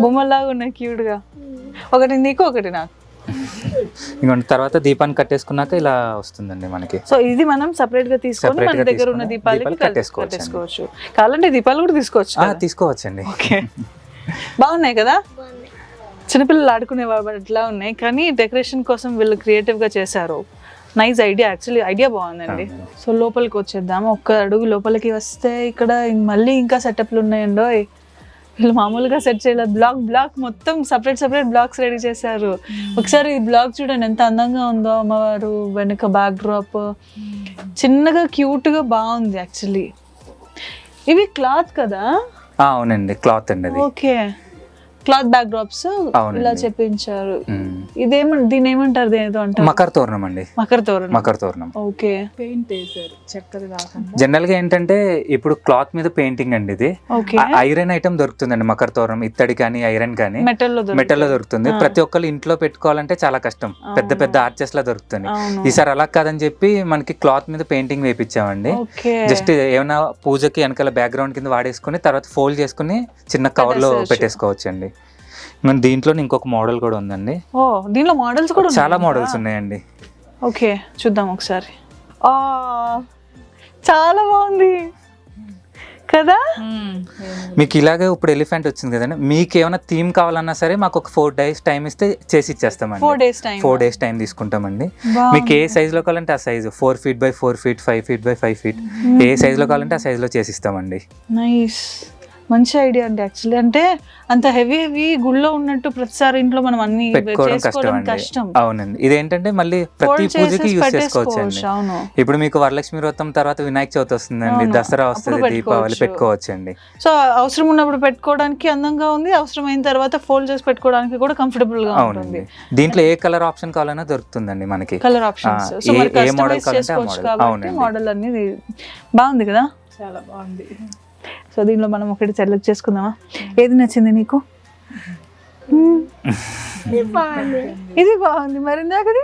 Speaker 1: బొమ్మల్లాగా ఉన్నాయి క్యూట్ గా. ఒకటి నీకు, ఒకటి నాకు.
Speaker 2: ఇంకొంత తర్వాత దీపాన్ని కట్టేసుకున్నాక ఇలా వస్తుందండి మనకి.
Speaker 1: సో ఇది మనం సెపరేట్ గా తీసుకొని మన దగ్గర ఉన్న దీపాలకి కట్టేసుకోవచ్చు. కావాలంటే దీపాలు కూడా తీసుకోవచ్చండి. ఓకే, బాగున్నాయి కదా, చిన్నపిల్లలు ఆడుకునే అట్లా ఉన్నాయి. కానీ డెకరేషన్ కోసం వీళ్ళు క్రియేటివ్ గా చేశారు. నైస్ ఐడియా, యాక్చువల్లీ ఐడియా బాగుందండి. సో లోపలికి వచ్చేద్దాం. ఒక్క అడుగు లోపలికి వస్తే ఇక్కడ మళ్ళీ ఇంకా సెటప్లు ఉన్నాయండో. వీళ్ళు మామూలుగా సెట్ చేయలేదు, బ్లాక్ మొత్తం సపరేట్ బ్లాక్స్ రెడీ చేశారు. ఒకసారి ఈ బ్లాక్ చూడండి ఎంత అందంగా ఉందో, అమ్మవారు వెనుక బ్యాక్ డ్రాప్ చిన్నగా క్యూట్ గా బాగుంది. యాక్చువల్లీ ఇవి క్లాత్ కదా?
Speaker 2: అవునండి, క్లాత్ అండి.
Speaker 1: ఓకే, క్లాత్ బ్యాక్ డ్రాప్స్ ఇలా చెప్పించారు. దీని ఏమంటారు, దేనితో అంటారు?
Speaker 2: మకర తోరణం అండి. మకర తోరణం.
Speaker 1: ఓకే.
Speaker 3: పెయింట్ వేసారు చెక్కది కాకుండా.
Speaker 2: జనరల్ గా ఏంటంటే ఇప్పుడు క్లాత్ మీద పెయింటింగ్ అండి ఇది. ఐరన్ ఐటమ్ దొరుకుతుందండి మకర తోరణం, ఇత్తడి కానీ ఐరన్ కానీ మెటల్ లో దొరుకుతుంది. ప్రతి ఒక్కరు ఇంట్లో పెట్టుకోవాలంటే చాలా కష్టం, పెద్ద పెద్ద ఆర్చెస్ లా దొరుకుతుంది. ఈసారి అలా కాదని చెప్పి మనకి క్లాత్ మీద పెయింటింగ్ వేయించామండి. జస్ట్ ఏమైనా పూజకి వెనకాల బ్యాక్గ్రౌండ్ కింద వాడేసుకుని తర్వాత ఫోల్డ్ చేసుకుని చిన్న కవర్ లో పెట్టేసుకోవచ్చు అండి. మన దీంట్లో ఇంకొక మోడల్ కూడా ఉందండి.
Speaker 1: దీంట్లో మోడల్స్ కూడా
Speaker 2: చాలా మోడల్స్ ఉన్నాయండి.
Speaker 1: ఓకే, చూద్దాం ఒకసారి. చాలా బాగుంది కదా.
Speaker 2: మీకు ఇలాగే ఇప్పుడు ఎలిఫెంట్ వచ్చింది కదండి, మీకు ఏమైనా థీమ్ కావాలన్నా సరే మాకు ఒక 4 days టైం ఇస్తే చేసి ఇచ్చేస్తామండి. 4 days టైం తీసుకుంటామండి. మీకు ఏ సైజ్ లో కావాలంటే ఆ size, 4 feet by 4 feet, 5 feet by 5 feet, A size లో కావాలంటే ఆ సైజ్ లో చేసి ఇస్తామండి.
Speaker 1: నైస్, మంచి ఐడియా అండి. యాక్చువల్లీ అంటే అంత హెవీ గుళ్ళో ఉన్నట్టు ప్రతిసారి ఇంట్లో మనం అన్ని
Speaker 2: పెట్టుకోవడం కష్టం. అవునండి, ఇదేంటంటే మళ్ళీ ప్రతి పూజకి యూజ్ చేసుకోవచ్చు అండి. ఇప్పుడు మీకు వరలక్ష్మి వ్రతం తర్వాత వినాయక చవితి వస్తుందండి, దసరా వస్తుంది, దీపావళి పెట్టుకోవచ్చు అండి.
Speaker 1: సో అవసరం ఉన్నప్పుడు పెట్టుకోవడానికి అందంగా ఉంది, అవసరమైన తర్వాత ఫోల్డ్ చేసి పెట్టుకోవడానికి కూడా కంఫర్టబుల్ గా ఉంటుంది.
Speaker 2: దీంట్లో ఏ కలర్ ఆప్షన్ కావాలన్నా దొరుకుతుందండి మనకి.
Speaker 1: కలర్ ఆప్షన్స్, ఏ మోడల్ కావాలంటే మోడల్ అనేది బాగుంది కదా,
Speaker 3: చాలా బాగుంది.
Speaker 1: సో దీనిలో మనం ఒకటి సెలెక్ట్ చేసుకుందామా? ఏది నచ్చింది నీకు? ఇది బాగుంది. మరి ఇందాకది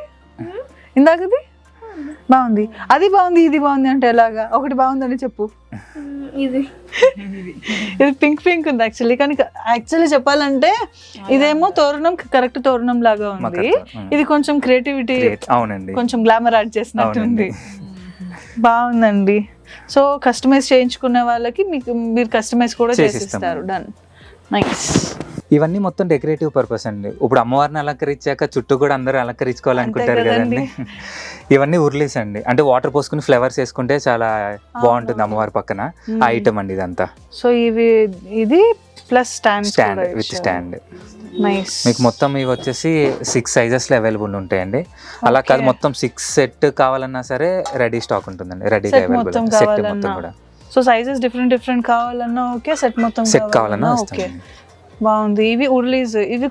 Speaker 1: బాగుంది, అది బాగుంది, ఇది బాగుంది అంటే ఎలాగా? ఒకటి బాగుందని చెప్పు. ఇది పింక్ ఉంది యాక్చువల్లీ. కానీ యాక్చువల్లీ చెప్పాలంటే ఇదేమో తోరణం, కరెక్ట్ తోరణం లాగా ఉంది. ఇది కొంచెం క్రియేటివిటీ, కొంచెం గ్లామర్ యాడ్ చేసినట్టుంది. బాగుందండి. సో కస్టమైజ్ చేయించుకునే వాళ్ళకి మీరు కస్టమైజ్ కూడా చేసిస్తారు. Done, nice.
Speaker 2: ఇవన్నీ మొత్తం డెకరేటివ్ పర్పస్ అండి. ఇప్పుడు అమ్మవారిని అలంకరించాక చుట్టూ కూడా అందరూ అలంకరించుకోవాలనుకుంటారు కదండి. ఇవన్నీ ఉర్లీస్ అండి, అంటే వాటర్ పోసుకుని ఫ్లవర్స్ వేసుకుంటే చాలా బాగుంటుంది అమ్మవారి పక్కన. ఆ ఐటమ్ అండి ఇదంతా. సో
Speaker 1: ఇది plus stand
Speaker 2: with stand.
Speaker 1: Nice.
Speaker 2: మీకు మొత్తం ఇవి వచ్చేసి 6 sizes లో అవైలబుల్ ఉంటాయండి. అలా కాదు మొత్తం 6 set కావాలన్నా సరే రెడీ స్టాక్ ఉంటుందండి, రెడీగా అవైలబుల్ సెట్ మొత్తం కూడా.
Speaker 1: సో సైజెస్ డిఫరెంట్ కావాలన్నా ఓకే, సెట్ మొత్తం
Speaker 2: సెట్ కావాలన్నా ఓకే.
Speaker 1: బాగుంది. ఇవి ఉర్లీస్, ఇది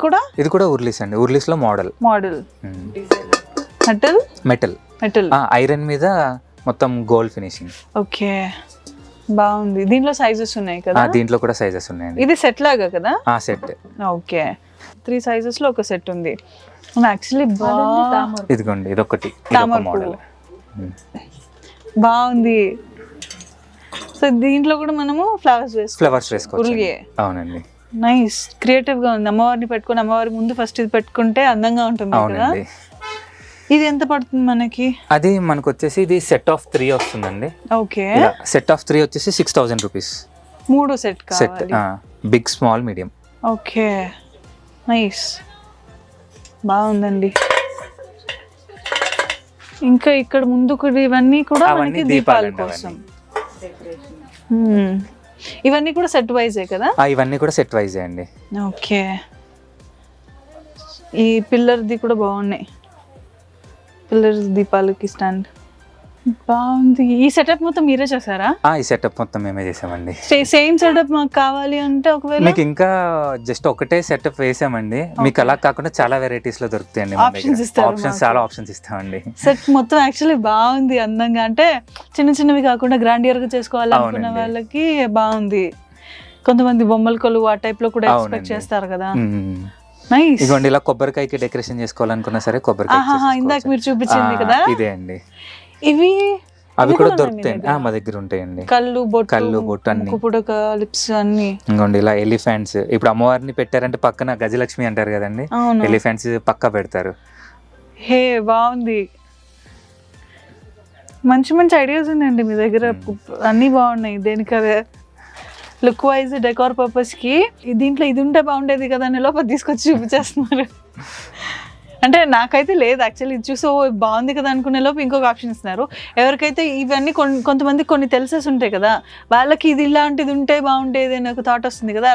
Speaker 1: కూడా
Speaker 2: ఉర్లీస్ అండి. ఉర్లీస్ లో మోడల్ మెటల్ ఐరన్ మీద మొత్తం గోల్డ్ ఫినిషింగ్.
Speaker 1: ఓకే, బాగుంది. దీంట్లో సైజెస్ ఉన్నాయి కదా?
Speaker 2: దీంట్లో కూడా సైజెస్ ఉన్నాయండి.
Speaker 1: ఇది సెట్ లాగా కదా?
Speaker 2: సెట్.
Speaker 1: ఓకే, 3 sizes లో ఒక సెట్ ఉంది. యాక్చువల్లీ
Speaker 2: ఇదిగోండి, ఇదొకటి మోడల్
Speaker 1: బాగుంది. సో దీంట్లో కూడా మనము ఫ్లవర్స్ వేసుకోవచ్చు.
Speaker 2: అవునండి,
Speaker 1: నైస్, క్రియేటివ్ గా ఉంది. అమ్మవారిని పెట్టుకుని అమ్మవారి ముందు ఫస్ట్ ఇది పెట్టుకుంటే అందంగా ఉంటుంది కదా. ఇది ఎంత పడుతుంది మనకి?
Speaker 2: అది మనకు వచ్చేసి ఇది సెట్ ఆఫ్ 3 వస్తుందండి.
Speaker 1: ఓకే,
Speaker 2: సెట్ ఆఫ్ 3 వచ్చేసి 6000 rupees.
Speaker 1: 3 సెట్ కావాలి,
Speaker 2: big small medium.
Speaker 1: Okay, nice, బాగుందండి. ఇంకా ఇక్కడ ముందుకు ఇవన్నీ కూడా మనకి దీపాల కోసం. ఇవన్నీ కూడా సెట్ వైజే కదా?
Speaker 2: ఇవన్నీ కూడా సెట్ వైజే అండి.
Speaker 1: ఓకే, ఈ పిల్లర్ది కూడా బాగున్నాయి, పిల్లర్ దీపాలకి స్టాండ్ బాగుంది. ఈ సెటప్ మొత్తం మీరే చేశారా?
Speaker 2: ఈ సెటప్ మొత్తం మేమే చేసామండి.
Speaker 1: సేమ్ సెటప్ మాకు కావాలి అంటే ఒకవేళ
Speaker 2: మీకు ఇంకా జస్ట్ ఒకటే సెటప్ వేసామండి. మీకు అలా కాకుండా చాలా వెరైటీస్ లో దొరుకుతాయండి. చాలా ఆప్షన్స్ ఇస్తామండి.
Speaker 1: సెట్ మొత్తం యాక్చువల్లీ బాగుంది, అందంగా. అంటే చిన్నవి కాకుండా గ్రాండియర్ గా చేసుకోవాలనుకున్న వాళ్ళకి బాగుంది. కొంతమంది బొమ్మల కొలువు ఆ టైప్ లో కూడా ఎక్స్పెక్ట్ చేస్తారు కదా. నైస్.
Speaker 2: ఇదిగోండి, ఇలా కొబ్బరికాయకి డెకరేషన్ చేసుకోవాలనుకున్నా సరే కొబ్బరికాయ
Speaker 1: ఇందాక మీరు చూపించింది కదా,
Speaker 2: ఇదే అండి.
Speaker 1: అవి
Speaker 2: కూడా దొరుకుతాయండి, మా దగ్గర ఉంటాయండి.
Speaker 1: కళ్ళు బొట్టు అన్ని, పుడక, లిప్స్ అన్ని.
Speaker 2: ఇంకోండి ఇలా ఎలిఫెంట్స్. ఇప్పుడు అమ్మవారిని పెట్టారంటే పక్కన గజలక్ష్మి అంటారు కదండి, ఎలిఫెంట్స్ పక్కా పెడతారు.
Speaker 1: హే, బాగుంది. మంచి ఐడియాస్ ఉన్నాయండి మీ దగ్గర, అన్ని బాగున్నాయి. దేనికదే లుక్ వైజ్ డెకోర్ పర్పస్ కి దీంట్లో ఇది ఉంటే బాగుండేది కదా అని లోపల తీసుకొచ్చి చూపించేస్తున్నారు. అంటే నాకైతే లేదు యాక్చువల్లీ, ఇది చూసి బాగుంది కదా అనుకునే లోపు ఇంకొక ఆప్షన్ ఇస్తున్నారు. ఎవరికైతే ఇవన్నీ కొంతమంది కొన్ని తెలిసేసి ఉంటాయి కదా, వాళ్ళకి ఇది ఇలాంటిది ఉంటే బాగుండేది అని ఒక థాట్ వస్తుంది కదా,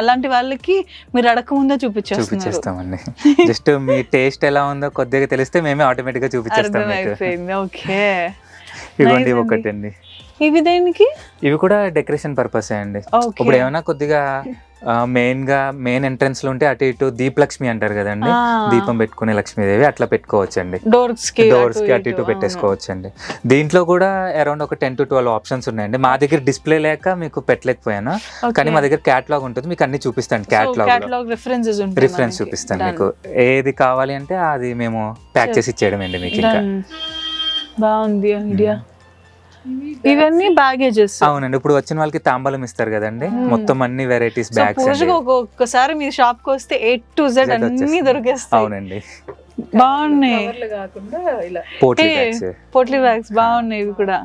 Speaker 1: అలాంటి వాళ్ళకి మీరు అడగకముందే చూపించేస్తామండి.
Speaker 2: జస్ట్ మీ టేస్ట్ ఎలా ఉందో కొద్దిగా తెలిస్తే మేమే ఆటోమేటిక్ గా చూపించేస్తాం.
Speaker 1: అయిపోయింది. ఓకే,
Speaker 2: ఇవ్వండి ఒకటండి.
Speaker 1: ఇవి దేనికి?
Speaker 2: ఇవి కూడా డెకరేషన్ పర్పస్ అండి. ఇప్పుడు ఏమైనా కొద్దిగా మెయిన్ ఎంట్రన్స్ లో ఉంటే అటు ఇటు దీపలక్ష్మి అంటారు కదండి, దీపం పెట్టుకునే లక్ష్మీదేవి అట్లా పెట్టుకోవచ్చండి.
Speaker 1: డోర్స్ కి
Speaker 2: అటు ఇటు పెట్టేసుకోవచ్చండి. దీంట్లో కూడా అరౌండ్ ఒక 10 to 12 ఆప్షన్స్ ఉన్నాయండి. మా దగ్గర డిస్ప్లే లేక మీకు పెట్టలేకపోయాను, కానీ మా దగ్గర క్యాటలాగ్ ఉంటుంది, మీకు అన్ని చూపిస్తాను. క్యాటలాగ్ రిఫరెన్స్ చూపిస్తాను మీకు. ఏది కావాలి అంటే అది మేము ప్యాక్ చేసి ఇచ్చేయడం అండి మీకు. ఇంకా
Speaker 1: బాగుంది ఐడియా. ఇవన్నీ బ్యాగేజెస్.
Speaker 2: అవునండి, ఇప్పుడు వచ్చిన వాళ్ళకి తాంబూలం ఇస్తారు కదండి, మొత్తం అన్ని వెరైటీస్ బ్యాగ్స్.
Speaker 1: ఒక్కొక్కసారి మీ షాప్ కి వస్తే A to Z అన్ని దొరికేస్తాయి.
Speaker 2: అవునండి,
Speaker 1: బాగున్నాయి.
Speaker 3: కాకుండా ఇలా
Speaker 1: పోట్లీ బ్యాగ్స్ బాగున్నాయి. ఇవి కూడా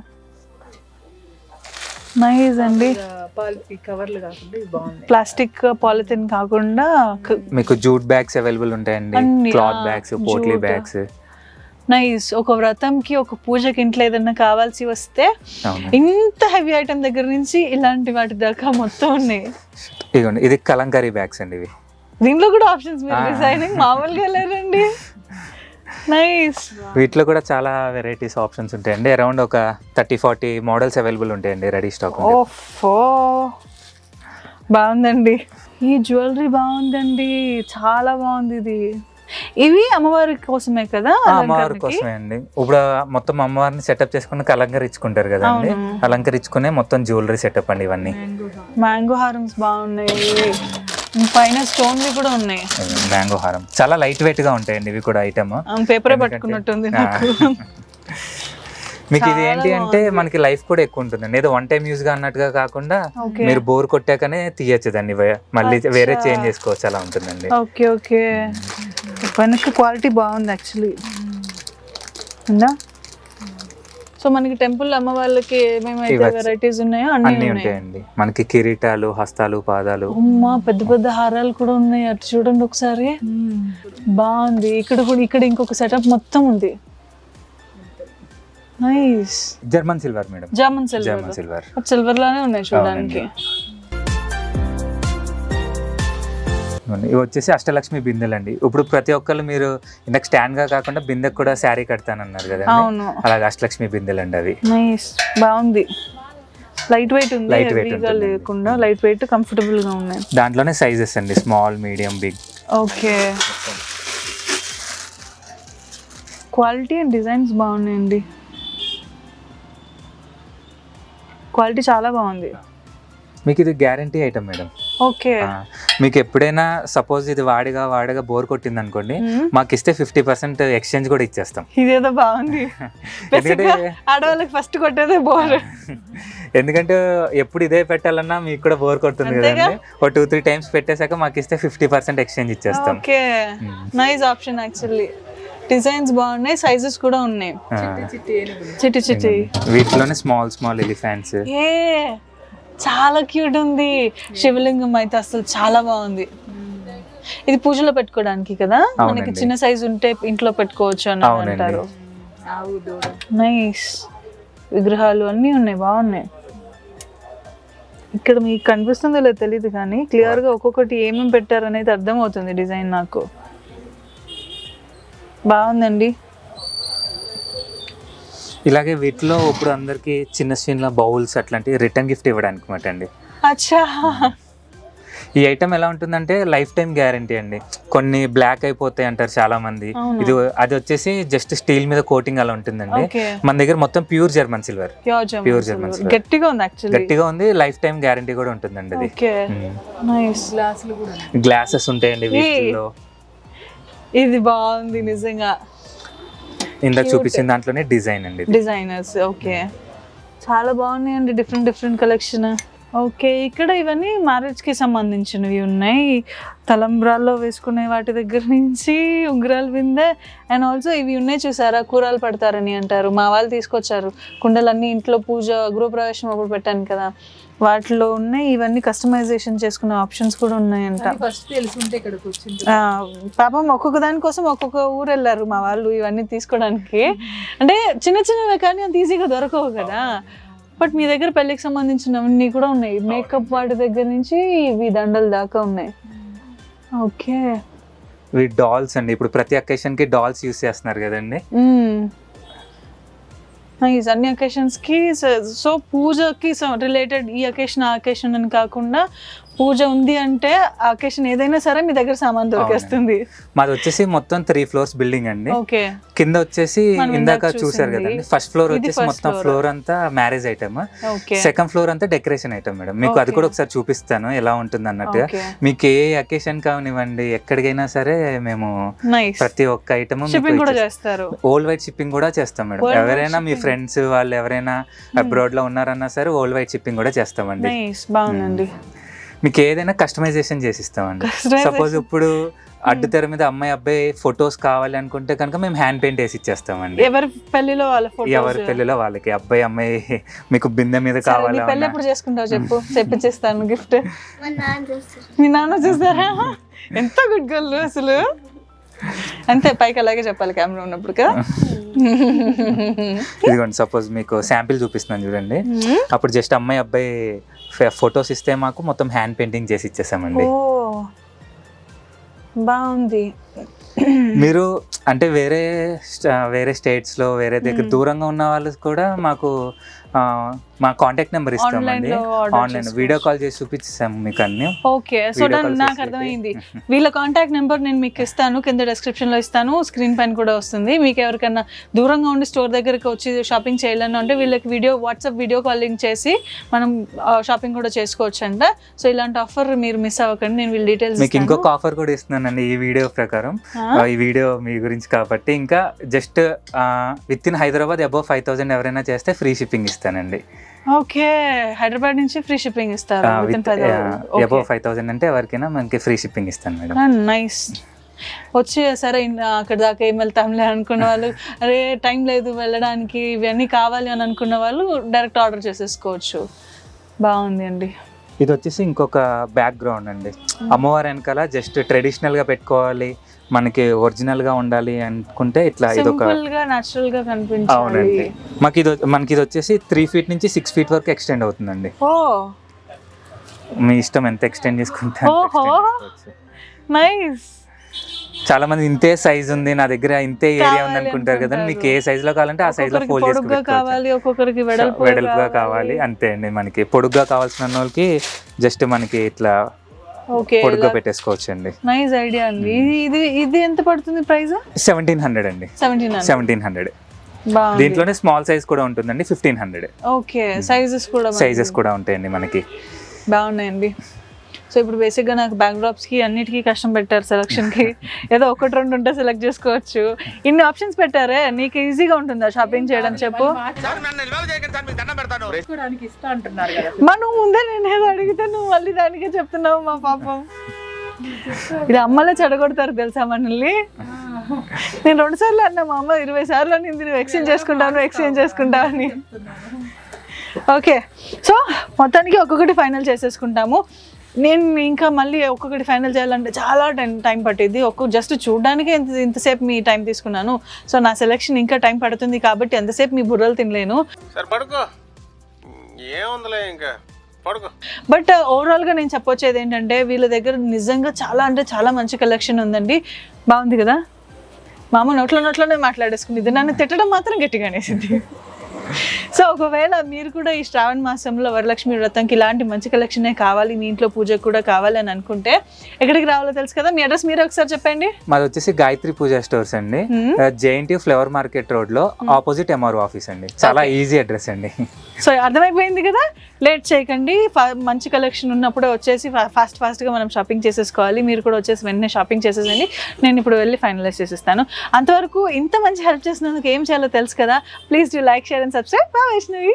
Speaker 1: నైస్ అండి.
Speaker 3: కవర్లు కాకుండా ఇవి బాగున్నాయి.
Speaker 1: ప్లాస్టిక్ పాలిథిన్ కాకుండా
Speaker 2: మీకు జూట్ బ్యాగ్స్ అవైలబుల్ ఉంటాయండి, cloth bags, potli bags.
Speaker 1: Nice. ఒక వ్రతంకి ఒక పూజకి ఇంట్లో ఏదైనా కావాల్సి వస్తే ఇంత హెవీ ఐటమ్ దగ్గర నుంచి ఇలాంటి వాటి దాకా మొత్తం ఉన్నాయి.
Speaker 2: ఇదిగోండి, ఇది కలంకారీ బ్యాగ్స్ అండి ఇవి.
Speaker 1: దీంట్లో కూడా ఆప్షన్స్ మీరు డిజైనింగ్ మామూలుగా లేరండి. నైస్.
Speaker 2: వీటిలో కూడా చాలా వెరైటీస్ ఆప్షన్స్ ఉంటాయండి. అరౌండ్ ఒక 30-40 మోడల్స్ అవైలబుల్ ఉంటాయండి రెడీ స్టాక్.
Speaker 1: ఓఫో బాగుందండి. ఈ జ్యువెలరీ బాగుందండి, చాలా బాగుంది ఇది. ఇవి అమ్మవారి కోసమే కదా?
Speaker 2: అమ్మవారి కోసమే అండి. ఇప్పుడు మొత్తం అమ్మవారిని సెటప్ చేసుకుని అలంకరించుకుంటారు కదండి, అలంకరించుకునే మొత్తం జ్యువెలరీ సెటప్ అండి ఇవన్నీ.
Speaker 1: మ్యాంగో హారమ్స్ బాగున్నాయి, పైన స్టోన్లు కూడా ఉన్నాయి.
Speaker 2: మ్యాంగో హారం చాలా లైట్ వెయిట్ గా ఉంటాయండి ఇవి కూడా. ఐటమ్
Speaker 1: పేపర్ పట్టుకున్నట్టుంది నాకు.
Speaker 2: మీకు ఇది ఏంటి అంటే మనకి లైఫ్ కూడా ఎక్కువ ఉంటుందండి. ఏదో వన్ టైం యూజ్ గా అన్నట్టుగా కాకుండా మీరు బోర్ కొట్టాకనే తీయచ్చు దాన్ని, మళ్ళీ వేరే చేంజ్ చేసుకోవచ్చు, అలా ఉంటుందండి.
Speaker 1: Okay okay. వెనక్కి క్వాలిటీ బాగుంది యాక్చువల్లీ. సో మనకి టెంపుల్ అమ్మ వాళ్ళకి ఏమేమైతే వెరైటీస్ ఉన్నాయో అన్ని
Speaker 2: ఉంటాయండి. మనకి కిరీటాలు, హస్తాలు, పాదాలు,
Speaker 1: అమ్మా పెద్ద పెద్ద హారాలు కూడా ఉన్నాయి. అటు చూడండి ఒకసారి, బాగుంది. ఇక్కడ ఇంకొక సెటప్ మొత్తం ఉంది. Nice.
Speaker 2: German silver madam.
Speaker 1: German silver silver లానే ఉన్నాయి చూడడానికి.
Speaker 2: ఇవి వచ్చేసి అష్టలక్ష్మి బిందెలు అండి. ఇప్పుడు ప్రతి ఒక్కళ్ళు మీరు ఇందాక స్టాండ్ గా కాకుండా బిందెకు కూడా శారీ కడతానన్నారు కదా, అలాగే అష్టలక్ష్మి బిందెలు అండి అవి.
Speaker 1: నైస్, బాగుంది. లైట్ వెయిట్ ఉంది, హెవీగా లేకుండా లైట్ వెయిట్, కంఫర్టబుల్ గా ఉన్నాయి.
Speaker 2: దాంట్లోనే సైజెస్ అండి, small, medium, big.
Speaker 1: Okay. Quality and designs బాగున్నాయండి. క్వాలిటీ చాలా బాగుంది.
Speaker 2: మీకు ఇది గ్యారంటీ ఐటమ్ మేడం.
Speaker 1: ఓకే.
Speaker 2: మీకు ఎప్పుడైనా సపోజ్ ఇది వాడగా బోర్ కొట్టింది అనుకోండి, మాకు ఇస్తే 50% ఎక్స్చేంజ్ కూడా ఇచ్చేస్తాం.
Speaker 1: ఇదేదో బాగుంది. ఆడవాళ్ళకి ఫస్ట్ కొట్టేదే బోర్.
Speaker 2: ఎందుకంటే ఎప్పుడు ఇదే పెట్టాలన్నా మీకు కూడా బోర్ కొడుతుంది కదండి. ఒక 2-3 టైమ్స్ పెట్టేశాక మాకు ఇస్తే 50% ఎక్స్చేంజ్ ఇచ్చేస్తాం.
Speaker 1: Okay, nice option actually. Designs బాగున్నాయి, సైజెస్ కూడా ఉన్నాయి. చిట్టి
Speaker 2: వీటిలోనే స్మాల్ ఎలిఫెంట్స్.
Speaker 1: చాలా క్యూట్ ఉంది. శివలింగం అయితే అసలు చాలా బాగుంది. ఇది పూజలో పెట్టుకోవడానికి కదా, మనకి చిన్న సైజ్ ఉంటే ఇంట్లో పెట్టుకోవచ్చు అని అంటారు. నైస్. విగ్రహాలు అన్నీ ఉన్నాయి, బాగున్నాయి. ఇక్కడ మీకు కనిపిస్తుందో లేదో తెలియదు కానీ క్లియర్ గా ఒక్కొక్కటి ఏమేమి పెట్టారు అనేది అర్థం అవుతుంది డిజైన్. నాకు బాగుందండి.
Speaker 2: ఇలాగే వీటిలో ఇప్పుడు అందరికి చిన్న బౌల్స్ అట్లాంటి రిటర్న్ గిఫ్ట్ ఇవ్వడానికి మాట అండి.
Speaker 1: అచ్చా.
Speaker 2: ఈ ఐటమ్ ఎలా ఉంటుందంటే లైఫ్ టైం గ్యారంటీ అండి. కొన్ని బ్లాక్ అయిపోతాయి అంటారు చాలా మంది, అది వచ్చేసి జస్ట్ స్టీల్ మీద కోటింగ్ అలా ఉంటుందండి. మన దగ్గర మొత్తం ప్యూర్ జర్మన్ సిల్వర్. గట్టిగా ఉంది, లైఫ్ టైం గ్యారంటీ కూడా ఉంటుందండి. అది గ్లాసెస్ ఉంటాయండి వీటిలో.
Speaker 1: ఇది బాగుంది నిజంగా.
Speaker 2: ఇందాక చూపించిన దాంట్లోనే డిజైన్ అండి,
Speaker 1: డిజైనర్స్. ఓకే, చాలా బాగున్నాయండి, డిఫరెంట్ కలెక్షన్. ఓకే, ఇక్కడ ఇవన్నీ మ్యారేజ్ కి సంబంధించినవి ఉన్నాయి. తలంబ్రాల్లో వేసుకునే వాటి దగ్గర నుంచి ఉంగరాలు బిందె, అండ్ ఆల్సో ఇవి ఉన్నాయి చూసారా, కూరలు పడతారని అంటారు. మా వాళ్ళు తీసుకొచ్చారు కుండలన్నీ, ఇంట్లో పూజ గృహప్రవేశం అప్పుడు పెట్టాను కదా, వాటిలో ఉన్నాయి. ఇవన్నీ కస్టమైజేషన్ చేసుకునే ఆప్షన్స్ కూడా ఉన్నాయంట. పాపం ఒక్కొక్క దానికోసం ఒక్కొక్క ఊరు వెళ్ళారు మా వాళ్ళు ఇవన్నీ తీసుకోవడానికి. అంటే చిన్నవే కానీ అంత ఈజీగా దొరకవు కదా. బట్ మీ దగ్గర పెళ్ళికి సంబంధించినవన్నీ కూడా ఉన్నాయి, మేకప్ వాటి దగ్గర నుంచి ఇవి దండల దాకా ఉన్నాయి. ఓకే,
Speaker 2: ఇవి డాల్స్ అండి. ఇప్పుడు ప్రతి అకేషన్ కి డాల్స్ యూస్ చేస్తున్నారు కదండి.
Speaker 1: అన్ని అకేషన్స్ కి. సో పూజకి రిలేటెడ్ ఈ అకేషన్ ఆ అకేషన్ అని కాకుండా పూజ ఉంది అంటే అకేషన్ ఏదైనా సరే మీ దగ్గర సామాన్ దొరికేస్తుంది.
Speaker 2: మాది వచ్చేసి మొత్తం 3 floors బిల్డింగ్ అండి.
Speaker 1: ఓకే.
Speaker 2: కింద వచ్చేసి ఇందాక చూసారు కదండి, ఫస్ట్ ఫ్లోర్ వచ్చేసి మొత్తం ఫ్లోర్ అంతా మ్యారేజ్ ఐటమ్, సెకండ్ ఫ్లోర్ అంతా డెకరేషన్ ఐటమ్ మేడం. మీకు అది కూడా ఒకసారి చూపిస్తాను ఎలా ఉంటుంది అన్నట్టుగా. మీకు ఏ అకేషన్ కావనివ్వండి, ఎక్కడికైనా సరే మేము ప్రతి ఒక్క ఐటమ్ ఓల్డ్ వైడ్ షిప్పింగ్ కూడా చేస్తాం మేడం. ఎవరైనా మీ ఫ్రెండ్స్ వాళ్ళు ఎవరైనా అబ్రాడ్ లో ఉన్నారన్నా సరే ఓల్డ్ వైడ్ షిప్పింగ్ కూడా చేస్తామండి.
Speaker 1: బాగుందండి.
Speaker 2: మీకు ఏదైనా కస్టమైజేషన్ చేసి ఇస్తామండి. సపోజ్ ఇప్పుడు అడ్డు తెర మీద అమ్మాయి అబ్బాయి ఫొటోస్ కావాలి అనుకుంటే కనుక మేము హ్యాండ్ పెయింట్ వేసి ఇచ్చేస్తామండి.
Speaker 1: ఎవరి పెళ్లిలో
Speaker 2: వాళ్ళకి అబ్బాయి అమ్మాయి మీకు బిందె మీద కావాలి.
Speaker 1: పెళ్లి ఎప్పుడు చేసుకుంటావు చెప్పు, చెప్పించేస్తాను గిఫ్ట్. మీ నాన్న చూస్తారా? ఎంత గుడ్ గర్ల్ అసలు. అంతే, పైకి అలాగే చెప్పాలి కెమెరా ఉన్నప్పుడు కదా.
Speaker 2: ఇదిగోండి సపోజ్ మీకు శాంపిల్ చూపిస్తున్నాను చూడండి. అప్పుడు జస్ట్ అమ్మాయి అబ్బాయి ఫొటోస్ ఇస్తే మాకు మొత్తం హ్యాండ్ పెయింటింగ్ చేసి ఇచ్చేసామండి.
Speaker 1: బాగుంది.
Speaker 2: మీరు అంటే వేరే స్టేట్స్ లో వేరే దగ్గర దూరంగా ఉన్న వాళ్ళు కూడా మాకు మా కాంటాక్ట్ నెంబర్ ఇస్తామండి. ఆన్లైన్ వీడియో కాల్ చేసి చూపించాము మీకు అన్ని.
Speaker 1: ఓకే, సో నాకు అర్థమైంది. వీళ్ళ కాంటాక్ట్ నెంబర్ నేను మీకు ఇస్తాను, కింద డిస్క్రిప్షన్ లో ఇస్తాను, స్క్రీన్ పైన కూడా వస్తుంది. మీకు ఎవరికైనా దూరంగా ఉండి స్టోర్ దగ్గరికి వచ్చి షాపింగ్ చేయాలని అంటే వీళ్ళకి వాట్సాప్ వీడియో కాలింగ్ చేసి మనం షాపింగ్ కూడా చేసుకోవచ్చు అంట. సో ఇలాంటి ఆఫర్ మీరు మిస్ అవ్వకండి. నేను వీళ్ళ డీటెయిల్స్
Speaker 2: మీకు ఇంకొక ఆఫర్ కూడా ఇస్తున్నానండి ఈ వీడియో ప్రకారం. ఈ వీడియో మీ గురించి కాబట్టి ఇంకా just with in Hyderabad above 5,000 ఎవరైనా చేస్తే ఫ్రీ షిప్పింగ్ ఇస్తానండి.
Speaker 1: ఓకే, హైదరాబాద్ నుంచి ఫ్రీ షిప్పింగ్ ఇస్తారు.
Speaker 2: అబౌవ్ 5,000 అంటే ఎవరికైనా మనకి ఫ్రీ షిప్పింగ్ ఇస్తాను మేడం.
Speaker 1: నైస్. వచ్చి సరే అక్కడ దాకా ఏం వెళ్తాంలే అనుకున్న వాళ్ళు, అరే టైం లేదు వెళ్ళడానికి, ఇవన్నీ కావాలి అని అనుకున్న వాళ్ళు డైరెక్ట్ ఆర్డర్ చేసేసుకోవచ్చు. బాగుంది అండి.
Speaker 2: ఇది వచ్చేసి ఇంకొక బ్యాక్గ్రౌండ్ అండి. అమ్మవారి వెనకాల జస్ట్ ట్రెడిషనల్ గా పెట్టుకోవాలి, మనకి ఒరిజినల్ గా ఉండాలి అనుకుంటే ఇట్లా ఇదొక
Speaker 1: నేచురల్ గా కనిపించాలి.
Speaker 2: మనకి ఇది వచ్చేసి 3 feet నుంచి 6 feet వరకు ఎక్స్టెండ్ అవుతుందండి. మీ ఇష్టం ఎంత ఎక్స్టెండ్ చేసుకుంటే.
Speaker 1: నైస్.
Speaker 2: చాలా మంది ఇంతే సైజ్ ఉంది నా దగ్గర, ఇంతే ఏరియా ఉంది అనుకుంటారు కదా. మీకు ఏ సైజ్ లో కావాలంటే ఆ సైజ్ లో ఫోల్డ్
Speaker 1: చేసుకోవాలి. ఒక్కొక్కరికి
Speaker 2: వెడల్పుగా కావాలి, అంతే అండి. మనకి పొడుగ్గా కావాల్సిన వాళ్ళకి జస్ట్ మనకి ఇట్లా పొడుగ్గా పెట్టేసుకోవచ్చు అండి.
Speaker 1: నైస్ ఐడియా అండి. ఇది ఎంత పడుతుంది ప్రైస్?
Speaker 2: 1,700 అండి. 1700. దీంట్లోనే స్మాల్ సైజ్ కూడా ఉంటుందండి, 1,500.
Speaker 1: ఓకే, సైజెస్ కూడా
Speaker 2: ఉంటాయండి మనకి.
Speaker 1: బాగున్నాయండి. సో ఇప్పుడు బేసిక్గా నాకు బ్యాక్ డ్రాప్స్కి అన్నిటికీ కష్టం పెట్టారు సెలక్షన్కి. ఏదో 1-2 ఉంటే సెలెక్ట్ చేసుకోవచ్చు. ఇన్ని ఆప్షన్స్ పెట్టారే, నీకు ఈజీగా ఉంటుందా షాపింగ్ చేయడం చెప్పు? నువ్వు ముందే నేను ఏదో అడిగితే నువ్వు మళ్ళీ దానికే చెప్తున్నావు. మా పాపం ఇది అమ్మలే చెడగొడతారు తెలుసా మనల్ని. నేను 2 సార్లు అన్నా, మా అమ్మ 20 సార్లు అని నువ్వు ఎక్స్చేంజ్ చేసుకుంటావు అని. ఓకే, సో మొత్తానికి ఒక్కొక్కటి ఫైనల్ చేసేసుకుంటాము. నేను ఇంకా మళ్ళీ ఒక్కొక్కటి ఫైనల్ చేయాలంటే చాలా టైం పట్టింది. జస్ట్ చూడడానికే ఇంతసేపు మీ టైం తీసుకున్నాను. సో నా సెలెక్షన్ ఇంకా టైం పడుతుంది కాబట్టి ఎంతసేపు మీ బుర్రలు తినలేను. బట్ ఓవరాల్గా నేను చెప్పొచ్చేది ఏంటంటే వీళ్ళ దగ్గర నిజంగా చాలా మంచి కలెక్షన్ ఉందండి. బాగుంది కదా. మా అమ్మ నోట్లోనే మాట్లాడేసుకుంది, నన్ను తిట్టడం మాత్రం గట్టిగానేసింది. సో ఒకవేళ మీరు కూడా ఈ శ్రావణ మాసంలో వరలక్ష్మి వ్రతంకి ఇలాంటి మంచి కలెక్షనే కావాలి, మీ ఇంట్లో పూజకు కూడా కావాలి అని అనుకుంటే ఎక్కడికి రావాలో తెలుసు కదా. మీ అడ్రస్ మీరు ఒకసారి చెప్పండి.
Speaker 2: మాది వచ్చేసి గాయత్రి పూజ స్టోర్స్ అండి, JNT ఫ్లవర్ మార్కెట్ రోడ్ లో ఆపోజిట్ MRO ఆఫీస్ అండి. చాలా ఈజీ అడ్రస్ అండి. సో
Speaker 1: అర్థమైపోయింది కదా. లేట్ చేయకండి, మంచి కలెక్షన్ ఉన్నప్పుడే వచ్చేసి ఫాస్ట్గా మనం షాపింగ్ చేసేసుకోవాలి. మీరు కూడా వచ్చేసి వెంటనే షాపింగ్ చేసేసండి. నేను ఇప్పుడు వెళ్ళి ఫైనలైజ్ చేసేస్తాను. అంతవరకు ఇంత మంచి హెల్ప్ చేసినందుకు ఏం చేయాలో తెలుసు కదా. Please do like, share and subscribe. By Vaishnavi.